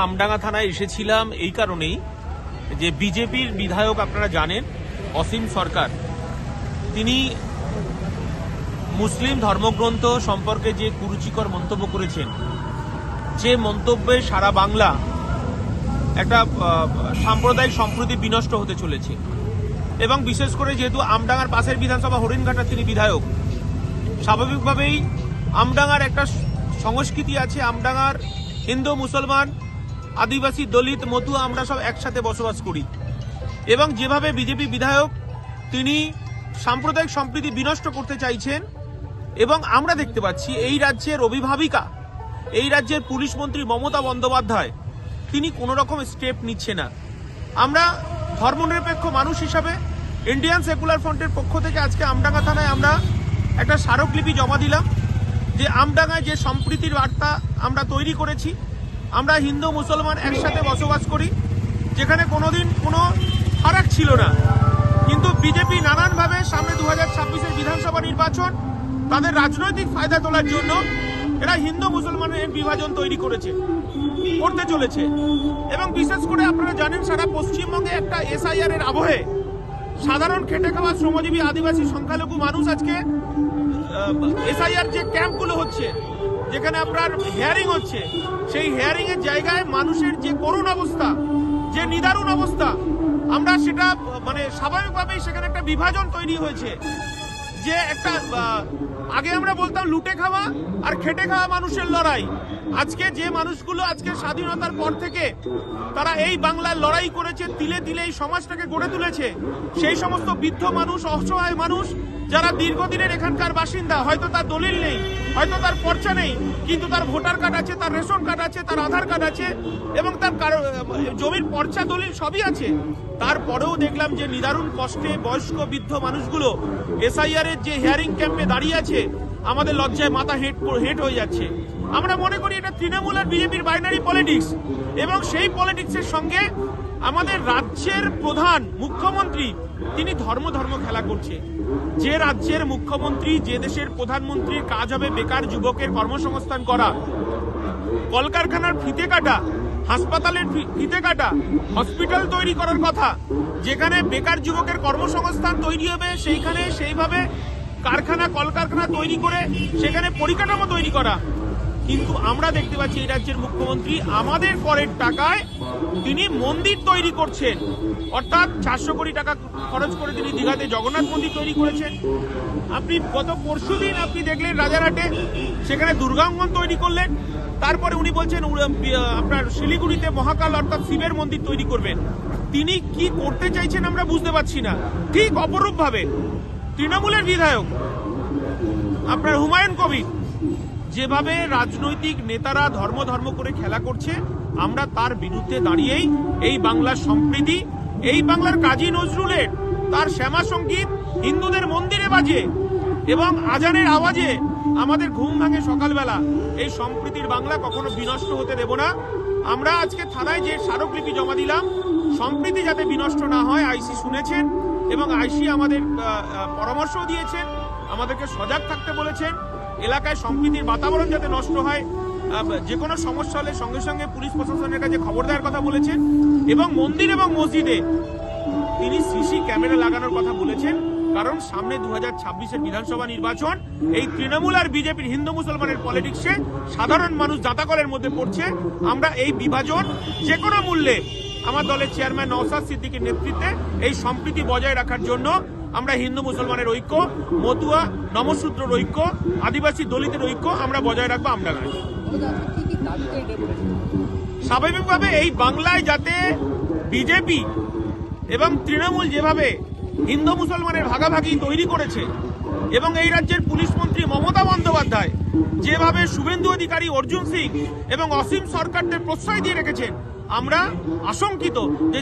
আমডাঙ্গা থানায় এসেছিলাম এই কারণেই যে বিজেপির বিধায়ক আপনারা জানেন অসীম সরকার, তিনি মুসলিম ধর্মগ্রন্থ সম্পর্কে যে কুরুচিকর মন্তব্য করেছেন, যে মন্তব্যে সারা বাংলা একটা সাম্প্রদায়িক সম্প্রীতি বিনষ্ট হতে চলেছে। এবং বিশেষ করে যেহেতু আমডাঙ্গার পাশের বিধানসভা হরিণঘাটার তিনি বিধায়ক, স্বাভাবিকভাবেই আমডাঙ্গার একটা সংস্কৃতি আছে। আমডাঙ্গার হিন্দু, মুসলমান, আদিবাসী, দলিত, মতুয়া আমরা সব একসাথে বসবাস করি। এবং যেভাবে বিজেপি বিধায়ক তিনি সাম্প্রদায়িক সম্প্রীতি বিনষ্ট করতে চাইছেন, এবং আমরা দেখতে পাচ্ছি এই রাজ্যের অভিভাবিকা, এই রাজ্যের পুলিশ মন্ত্রী মমতা বন্দ্যোপাধ্যায় তিনি কোনো রকম স্টেপ নিচ্ছে না। আমরা ধর্মনিরপেক্ষ মানুষ হিসাবে ইন্ডিয়ান সেকুলার ফ্রন্টের পক্ষ থেকে আজকে আমডাঙ্গা থানায় আমরা একটা স্মারকলিপি জমা দিলাম যে আমডাঙ্গায় যে সম্প্রীতির বার্তা আমরা তৈরি করেছি, আমরা হিন্দু মুসলমান একসাথে বসবাস করি, যেখানে কোনোদিন কোনো ফারাক ছিল না। কিন্তু বিজেপি নানানভাবে সামনে 2026-এর বিধানসভা নির্বাচন তাদের রাজনৈতিক ফায়দা তোলার জন্য এরা হিন্দু মুসলমানের বিভাজন তৈরি করতে চলেছে। এবং বিশেষ করে আপনারা জানেন সারা পশ্চিমবঙ্গে একটা SIR এর আবহে সাধারণ খেটে খাওয়া শ্রমজীবী আদিবাসী সংখ্যালঘু মানুষ আজকে SIR যে ক্যাম্পগুলো হচ্ছে, যেখানে আপনার হিয়ারিং হচ্ছে, সেই হিয়ারিং এর জায়গায় মানুষের যে করুণ অবস্থা, যে নিদারুণ অবস্থা, আমরা সেটা মানে স্বাভাবিকভাবেই সেখানে একটা বিভাজন তৈরি হয়েছে। যে একটা আগে আমরা বলতাম লুটে খাওয়া আর খেটে খাওয়া মানুষের লড়াই, আজকে যে মানুষগুলো আজকে স্বাধীনতার পর থেকে তারা এই বাংলার লড়াই করেছে, তিলে তিলে এই সমাজটাকে গড়ে তুলেছে, সেই সমস্ত বৃদ্ধ মানুষ, অসহায় মানুষ যারা দীর্ঘদিনের এখানকার বাসিন্দা, হয়তো তার দলিল নেই, হয়তো তার পর্চা নেই, কিন্তু তার ভোটার কার্ড আছে, তার রেশন কার্ড আছে, তার আধার কার্ড আছে এবং তার জমির পর্চা দলিল সবই আছে, তারপরেও দেখলাম যে নিদারুণ কষ্টে বয়স্ক বৃদ্ধ মানুষগুলো SIR এর যে হিয়ারিং ক্যাম্পে দাঁড়িয়ে আছে, আমাদের লজ্জায় মাথা হেঁট হয়ে যাচ্ছে। আমরা মনে করি এটা তৃণমূল আর বিজেপির বাইনারি পলিটিক্স, এবং সেই পলিটিক্সের সঙ্গে আমাদের রাজ্যের প্রধান মুখ্যমন্ত্রী তিনি ধর্ম খেলা করছে। যে রাজ্যের মুখ্যমন্ত্রী, যে দেশের প্রধানমন্ত্রীর কাজ হবে বেকার যুবকের কর্মসংস্থান করা, কলকারখানার ফিতে কাটা, হাসপাতালের ফিতে কাটা, হসপিটাল তৈরি করার কথা, যেখানে বেকার যুবকের কর্মসংস্থান তৈরি হবে সেইখানে সেইভাবে কারখানা কলকারখানা তৈরি করে সেখানে পরিকাঠামো তৈরি করা। কিন্তু আমরা দেখতে পাচ্ছি এই রাজ্যের মুখ্যমন্ত্রী আমাদের করের টাকায় তিনি মন্দির তৈরি করছেন, অর্থাৎ 400 কোটি টাকা খরচ করে তিনি দীঘাতে জগন্নাথ মন্দির তৈরি করেছেন। আপনি গত পরশুদিন আপনি দেখলেন রাজারহাটে সেখানে দুর্গাঙ্গন তৈরি করলেন, তারপরে উনি বলছেন আপনার শিলিগুড়িতে মহাকাল অর্থাৎ শিবের মন্দির তৈরি করবেন। তিনি কি করতে চাইছেন আমরা বুঝতে পারছি না। ঠিক অপরূপভাবে তৃণমূলের বিধায়ক আপনার হুমায়ুন কবির যেভাবে রাজনৈতিক নেতারা ধর্ম করে খেলা করছে, আমরা তার বিরুদ্ধে দাঁড়িয়েই এই বাংলার সম্প্রীতি, এই বাংলার কাজী নজরুলের তার শ্যামা সঙ্গীত হিন্দুদের মন্দিরে বাজে এবং আজানের আওয়াজে আমাদের ঘুম ভাঙে সকালবেলা। এই সম্প্রীতির বাংলা কখনো বিনষ্ট হতে দেব না। আমরা আজকে থানায় যে স্মারকলিপি জমা দিলাম, সম্প্রীতি যাতে বিনষ্ট না হয়, আইসি শুনেছেন এবং আইসি আমাদের পরামর্শও দিয়েছেন, আমাদেরকে সজাগ থাকতে বলেছেন। এলাকায় সম্প্রীতির বাতাবরণ যাতে নষ্ট হয়, যে কোনো সমস্যা হলে সঙ্গে সঙ্গে পুলিশ প্রশাসনের কাছে খবর দেওয়ার কথা বলেছেন। এবং মন্দির এবং মসজিদে তিনি CC ক্যামেরা লাগানোর কথা বলেছেন, কারণ সামনে 2026-এর বিধানসভা নির্বাচন, এই তৃণমূল আর বিজেপির হিন্দু মুসলমানের পলিটিক্সে সাধারণ মানুষ জাতাকলের মধ্যে পড়ছে। আমরা এই বিভাজন যে কোনো মূল্যে আমার দলের চেয়ারম্যান নওশাদ সিদ্দিকীর নেতৃত্বে এই সম্প্রীতি বজায় রাখার জন্য আমরা হিন্দু মুসলমানের ঐক্য, মতুয়া নমশূদ্রের ঐক্য, আদিবাসী দলিতের ঐক্য আমরা বজায় রাখবো। আমরা স্বাভাবিকভাবে এই বাংলায় যাতে বিজেপি এবং তৃণমূল যেভাবে হিন্দু মুসলমানের ভাগাভাগি তৈরি করেছে, এবং এই রাজ্যের পুলিশ মন্ত্রী মমতা বন্দ্যোপাধ্যায় যেভাবে শুভেন্দু অধিকারী, অর্জুন সিং এবং অসীম সরকারদের প্রশ্রয় দিয়ে রেখেছেন, আমরা আশঙ্কিত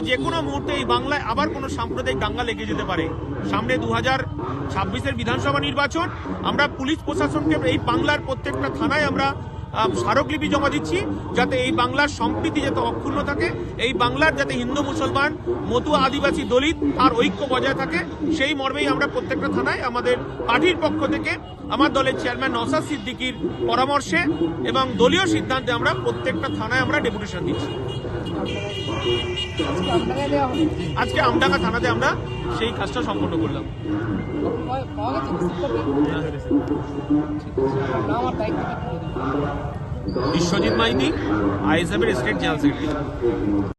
যে কোনো মুহূর্তে এই বাংলায় আবার কোনো সাম্প্রদায়িক দাঙ্গা লেগে যেতে পারে। সামনে 2026-এর বিধানসভা নির্বাচন, আমরা পুলিশ প্রশাসনকে এই বাংলার প্রত্যেকটা থানায় আমরা স্মারকলিপি জমা দিচ্ছি, যাতে এই বাংলার সম্প্রীতি যাতে অক্ষুণ্ণ থাকে, এই বাংলার যাতে হিন্দু মুসলমান, মতুয়া, আদিবাসী, দলিত তার ঐক্য বজায় থাকে, সেই মর্মেই আমরা প্রত্যেকটা থানায় আমাদের পার্টির পক্ষ থেকে আমার দলের চেয়ারম্যান নওশাদ সিদ্দিকীর পরামর্শে এবং দলীয় সিদ্ধান্তে আমরা প্রত্যেকটা থানায় আমরা ডেপুটেশন দিচ্ছি। আজকে আমডাঙ্গা থানাতে আমরা সেই কাজটা সম্পন্ন করলাম। বিশ্বজিৎ মাইতি, আইএসএফ এর স্টেট জেনারেল সেক্রেটারি।